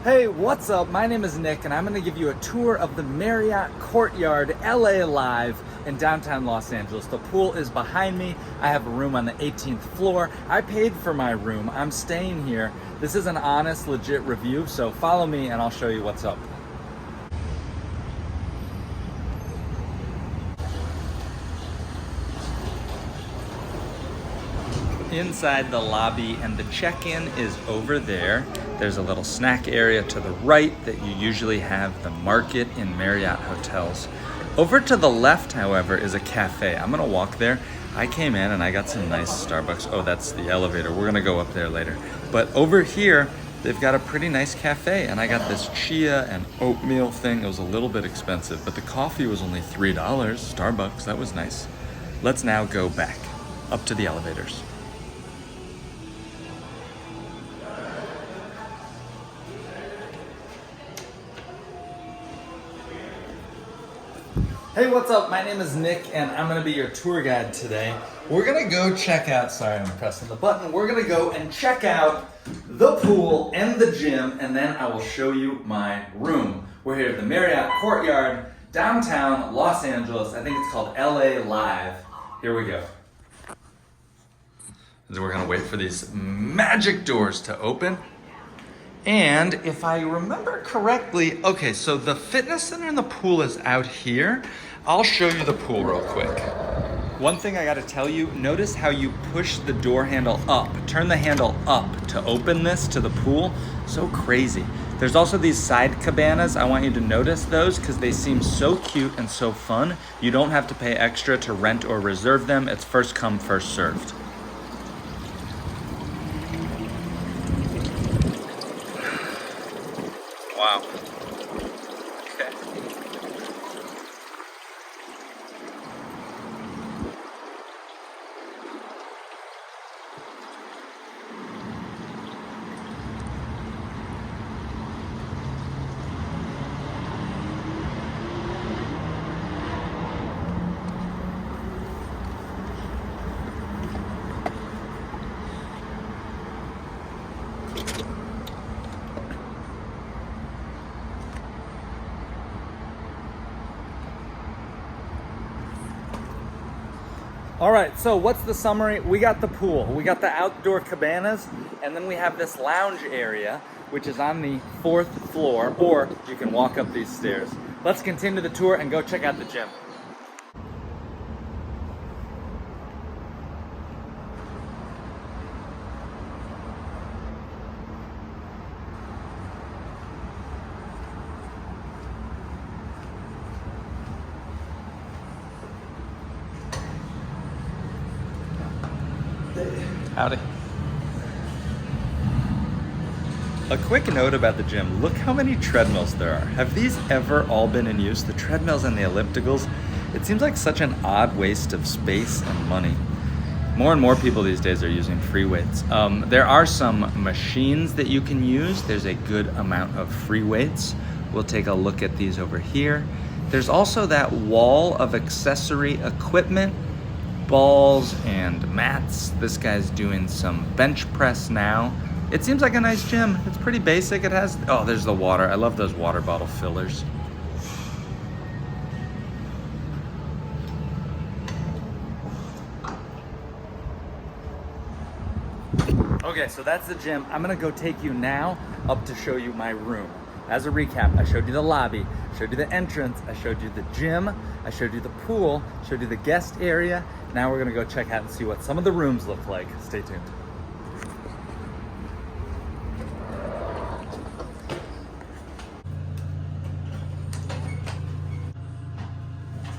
Hey, what's up? My name is Nick, and I'm going to give you a tour of the Marriott Courtyard LA Live in downtown Los Angeles. The pool is behind me. I have a room on the 18th floor. I paid for my room. I'm staying here. This is an honest, legit review, so follow me and I'll show you what's up. Inside the lobby, and the check-in is over there. There's a little snack area to the right that you usually have the market in Marriott hotels. Over to the left, however, is a cafe. I'm gonna walk there. I came in and I got some nice Starbucks. Oh, that's the elevator. We're gonna go up there later. But over here, they've got a pretty nice cafe, and I got this chia and oatmeal thing. It was a little bit expensive, but the coffee was only $3. Starbucks, that was nice. Let's now go back up to the elevators. Hey, what's up? My name is Nick, and I'm gonna be your tour guide today. We're gonna go check out, sorry, I'm pressing the button. We're gonna go and check out the pool and the gym, and then I will show you my room. We're here at the Marriott Courtyard, downtown Los Angeles. I think it's called LA Live. Here we go. So we're gonna wait for these magic doors to open. And if I remember correctly, okay, so the fitness center and the pool is out here. I'll show you the pool real quick. One thing I gotta tell you, notice how you push the door handle up, turn the handle up to open this to the pool. So crazy. There's also these side cabanas. I want you to notice those because they seem so cute and so fun. You don't have to pay extra to rent or reserve them. It's first come, first served. Wow. Okay. All right, so what's the summary? We got the pool, we got the outdoor cabanas, and then we have this lounge area, which is on the 4th floor, or you can walk up these stairs. Let's continue the tour and go check out the gym. Howdy. A quick note about the gym. Look how many treadmills there are. Have these ever all been in use? The treadmills and the ellipticals. It seems like such an odd waste of space and money. More and more people these days are using free weights. There are some machines that you can use. There's a good amount of free weights. We'll take a look at these over here. There's also that wall of accessory equipment, balls and mats. This guy's doing some bench press now. It seems like a nice gym. It's pretty basic. It has, oh, there's the water. I love those water bottle fillers. Okay, so that's the gym. I'm gonna go take you now up to show you my room. As a recap, I showed you the lobby, showed you the entrance, I showed you the gym, I showed you the pool, showed you the guest area. Now we're gonna go check out and see what some of the rooms look like. Stay tuned.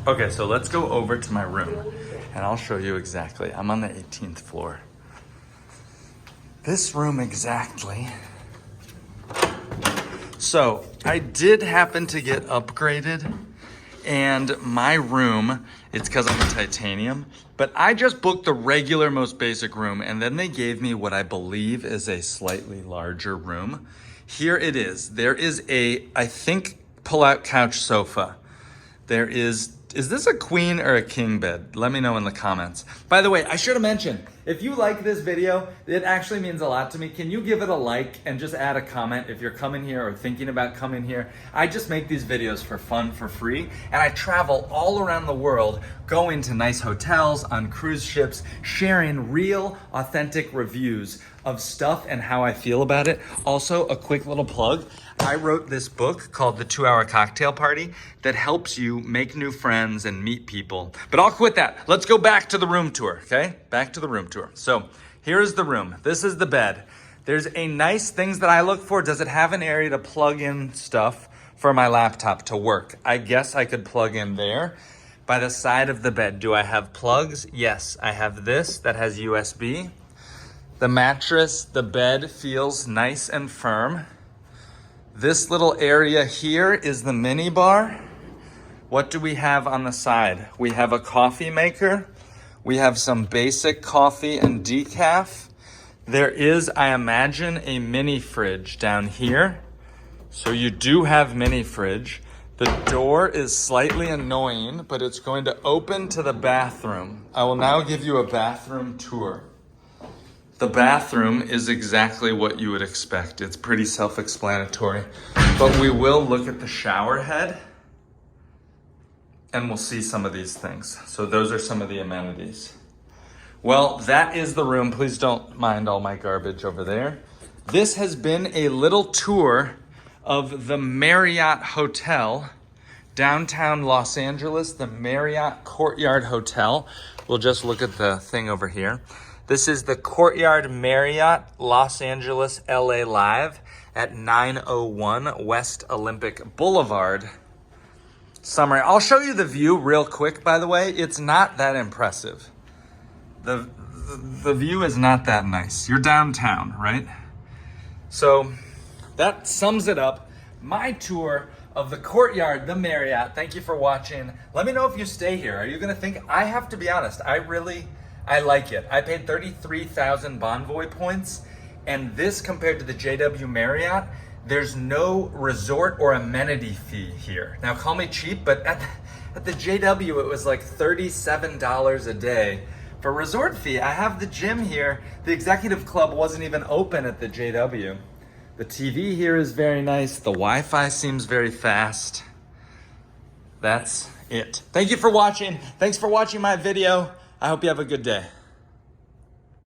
Okay, so let's go over to my room and I'll show you exactly. I'm on the 18th floor. This room exactly. So I did happen to get upgraded, and my room, it's because I'm a titanium, but I just booked the regular most basic room, and then they gave me what I believe is a slightly larger room. Here it is. There is a, I think, pull-out couch sofa. Is this a queen or a king bed? Let me know in the comments. By the way, I should have mentioned, If you like this video, it actually means a lot to me. Can you give it a like and just add a comment if you're coming here or thinking about coming here? I just make these videos for fun, for free, and I travel all around the world, going to nice hotels, on cruise ships, sharing real, authentic reviews of stuff and how I feel about it. Also, a quick little plug. I wrote this book called The 2-Hour Cocktail Party that helps you make new friends and meet people. But I'll quit that. Let's go back to the room tour, okay? Back to the room tour. So here's the room. This is the bed. There's a nice things that I look for. Does it have an area to plug in stuff for my laptop to work? I guess I could plug in there. By the side of the bed, do I have plugs? Yes, I have this that has USB. The mattress, the bed feels nice and firm. This little area here is the mini bar. What do we have on the side? We have a coffee maker. We have some basic coffee and decaf. There is, I imagine, a mini fridge down here. So you do have mini fridge. The door is slightly annoying, but it's going to open to the bathroom. I will now give you a bathroom tour. The bathroom is exactly what you would expect. It's pretty self-explanatory, but we will look at the shower head and we'll see some of these things. So those are some of the amenities. Well, that is the room. Please don't mind all my garbage over there. This has been a little tour of the Marriott Hotel, downtown Los Angeles, the Marriott Courtyard Hotel. We'll just look at the thing over here. This is the Courtyard Marriott, Los Angeles, LA Live at 901 West Olympic Boulevard. Summary. I'll show you the view real quick, by the way. It's not that impressive. The view is not that nice. You're downtown, right? So that sums it up. My tour of the Courtyard, the Marriott. Thank you for watching. Let me know if you stay here. Are you gonna think? I have to be honest, I like it. I paid 33,000 Bonvoy points, and this compared to the JW Marriott, there's no resort or amenity fee here. Now call me cheap, but at the JW it was like $37 a day for resort fee. I have the gym here. The executive club wasn't even open at the JW. The TV here is very nice. The Wi-Fi seems very fast. That's it. Thank you for watching. Thanks for watching my video. I hope you have a good day.